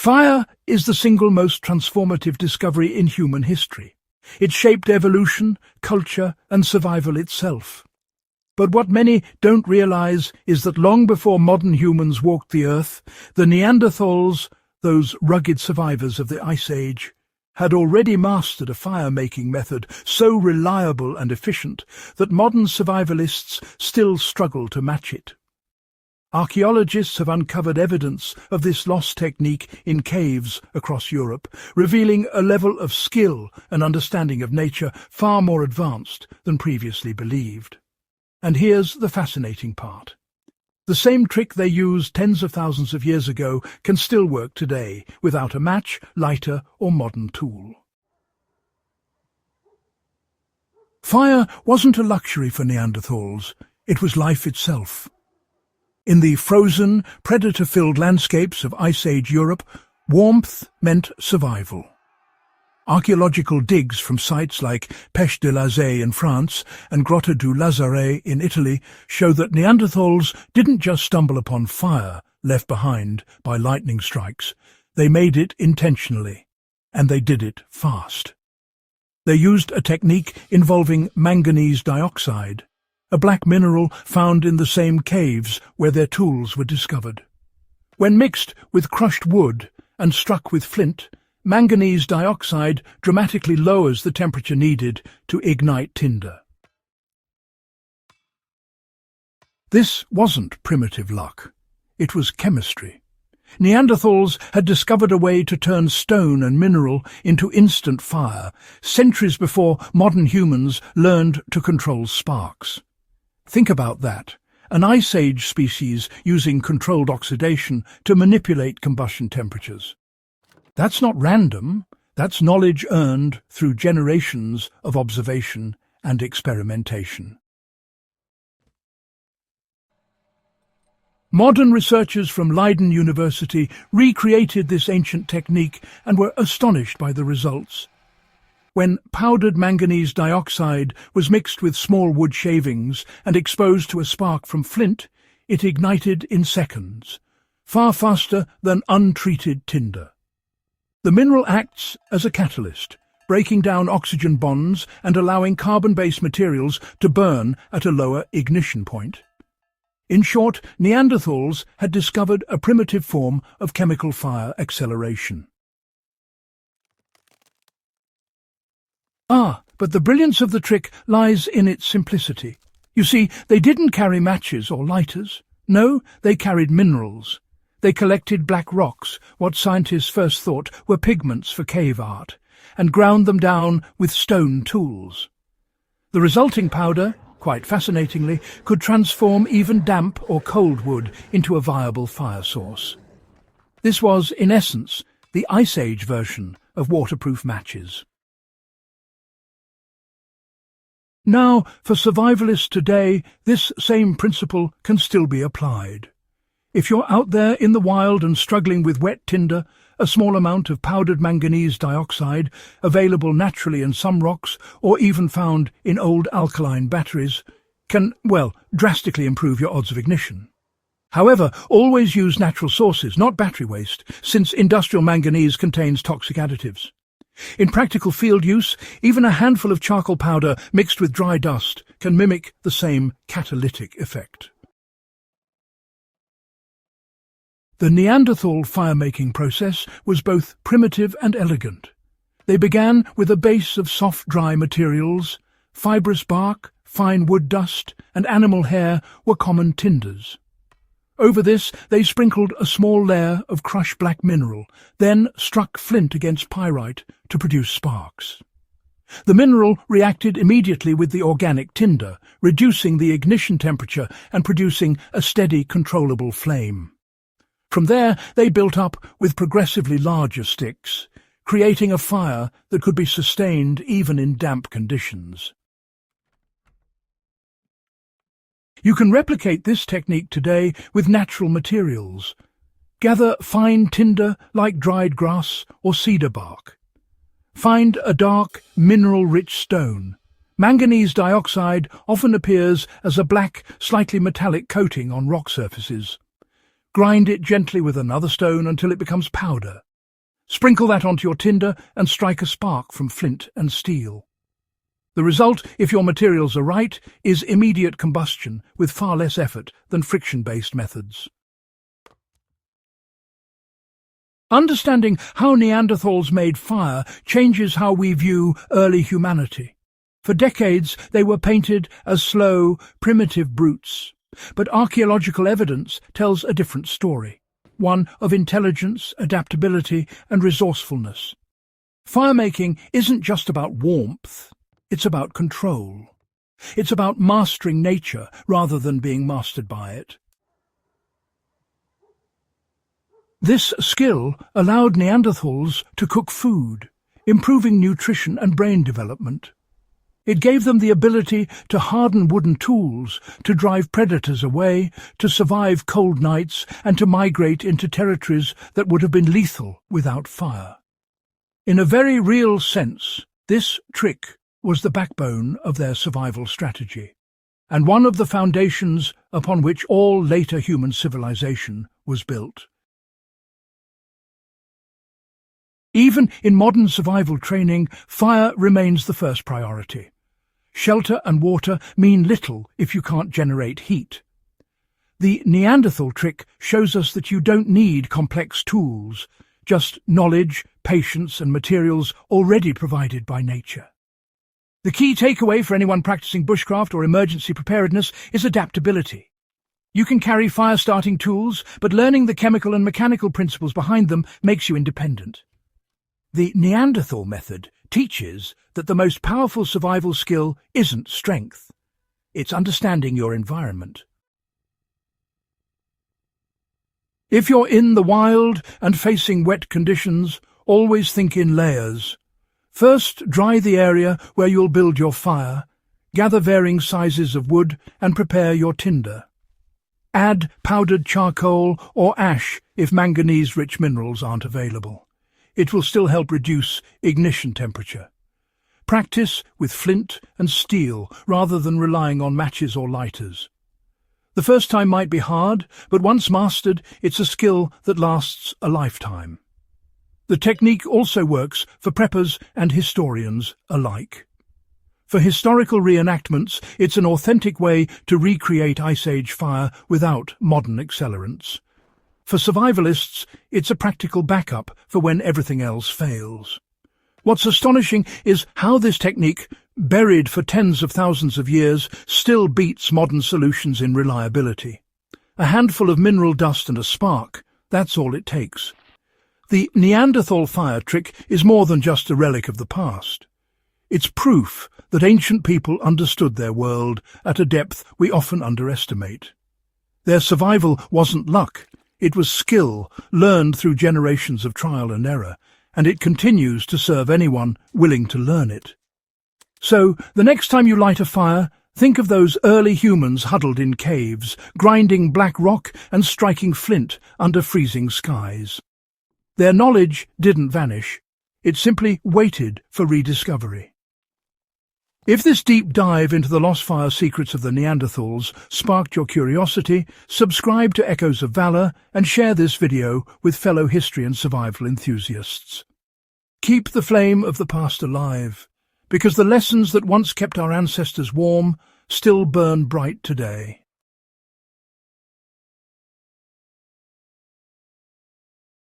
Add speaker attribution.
Speaker 1: Fire is the single most transformative discovery in human history. It shaped evolution, culture, and survival itself. But what many don't realize is that long before modern humans walked the earth, the Neanderthals, those rugged survivors of the Ice Age, had already mastered a fire-making method so reliable and efficient that modern survivalists still struggle to match it. Archaeologists have uncovered evidence of this lost technique in caves across Europe, revealing a level of skill and understanding of nature far more advanced than previously believed. And here's the fascinating part. The same trick they used tens of thousands of years ago can still work today, without a match, lighter, or modern tool. Fire wasn't a luxury for Neanderthals, it was life itself. In the frozen, predator-filled landscapes of Ice Age Europe, warmth meant survival. Archaeological digs from sites like Pech de la Zay in France and Grotta du Lazaret in Italy show that Neanderthals didn't just stumble upon fire left behind by lightning strikes. They made it intentionally, and they did it fast. They used a technique involving manganese dioxide, a black mineral found in the same caves where their tools were discovered. When mixed with crushed wood and struck with flint, manganese dioxide dramatically lowers the temperature needed to ignite tinder. This wasn't primitive luck. It was chemistry. Neanderthals had discovered a way to turn stone and mineral into instant fire, centuries before modern humans learned to control sparks. Think about that. An Ice Age species using controlled oxidation to manipulate combustion temperatures. That's not random, that's knowledge earned through generations of observation and experimentation. Modern researchers from Leiden University recreated this ancient technique and were astonished by the results. When powdered manganese dioxide was mixed with small wood shavings and exposed to a spark from flint, it ignited in seconds, far faster than untreated tinder. The mineral acts as a catalyst, breaking down oxygen bonds and allowing carbon-based materials to burn at a lower ignition point. In short, Neanderthals had discovered a primitive form of chemical fire acceleration. But the brilliance of the trick lies in its simplicity. You see, they didn't carry matches or lighters. No, they carried minerals. They collected black rocks, what scientists first thought were pigments for cave art, and ground them down with stone tools. The resulting powder, quite fascinatingly, could transform even damp or cold wood into a viable fire source. This was, in essence, the Ice Age version of waterproof matches. Now, for survivalists today, this same principle can still be applied. If you're out there in the wild and struggling with wet tinder, a small amount of powdered manganese dioxide, available naturally in some rocks or even found in old alkaline batteries, can, drastically improve your odds of ignition. However, always use natural sources, not battery waste, since industrial manganese contains toxic additives. In practical field use, even a handful of charcoal powder mixed with dry dust can mimic the same catalytic effect. The Neanderthal fire-making process was both primitive and elegant. They began with a base of soft, dry materials. Fibrous bark, fine wood dust, and animal hair were common tinders. Over this, they sprinkled a small layer of crushed black mineral, then struck flint against pyrite to produce sparks. The mineral reacted immediately with the organic tinder, reducing the ignition temperature and producing a steady, controllable flame. From there, they built up with progressively larger sticks, creating a fire that could be sustained even in damp conditions. You can replicate this technique today with natural materials. Gather fine tinder like dried grass or cedar bark. Find a dark, mineral-rich stone. Manganese dioxide often appears as a black, slightly metallic coating on rock surfaces. Grind it gently with another stone until it becomes powder. Sprinkle that onto your tinder and strike a spark from flint and steel. The result, if your materials are right, is immediate combustion with far less effort than friction-based methods. Understanding how Neanderthals made fire changes how we view early humanity. For decades, they were painted as slow, primitive brutes. But archaeological evidence tells a different story, one of intelligence, adaptability, and resourcefulness. Firemaking isn't just about warmth, it's about control. It's about mastering nature rather than being mastered by it. This skill allowed Neanderthals to cook food, improving nutrition and brain development. It gave them the ability to harden wooden tools, to drive predators away, to survive cold nights, and to migrate into territories that would have been lethal without fire. In a very real sense, this trick was the backbone of their survival strategy, and one of the foundations upon which all later human civilization was built. Even in modern survival training, fire remains the first priority. Shelter and water mean little if you can't generate heat. The Neanderthal trick shows us that you don't need complex tools, just knowledge, patience, and materials already provided by nature. The key takeaway for anyone practicing bushcraft or emergency preparedness is adaptability. You can carry fire-starting tools, but learning the chemical and mechanical principles behind them makes you independent. The Neanderthal method teaches that the most powerful survival skill isn't strength. It's understanding your environment. If you're in the wild and facing wet conditions, always think in layers. First, dry the area where you'll build your fire, gather varying sizes of wood, and prepare your tinder. Add powdered charcoal or ash if manganese-rich minerals aren't available. It will still help reduce ignition temperature. Practice with flint and steel rather than relying on matches or lighters. The first time might be hard, but once mastered, it's a skill that lasts a lifetime. The technique also works for preppers and historians alike. For historical reenactments, it's an authentic way to recreate Ice Age fire without modern accelerants. For survivalists, it's a practical backup for when everything else fails. What's astonishing is how this technique, buried for tens of thousands of years, still beats modern solutions in reliability. A handful of mineral dust and a spark, that's all it takes. The Neanderthal fire trick is more than just a relic of the past. It's proof that ancient people understood their world at a depth we often underestimate. Their survival wasn't luck. It was skill, learned through generations of trial and error, and it continues to serve anyone willing to learn it. So, the next time you light a fire, think of those early humans huddled in caves, grinding black rock and striking flint under freezing skies. Their knowledge didn't vanish. It simply waited for rediscovery. If this deep dive into the lost fire secrets of the Neanderthals sparked your curiosity, subscribe to Echoes of Valor and share this video with fellow history and survival enthusiasts. Keep the flame of the past alive, because the lessons that once kept our ancestors warm still burn bright today.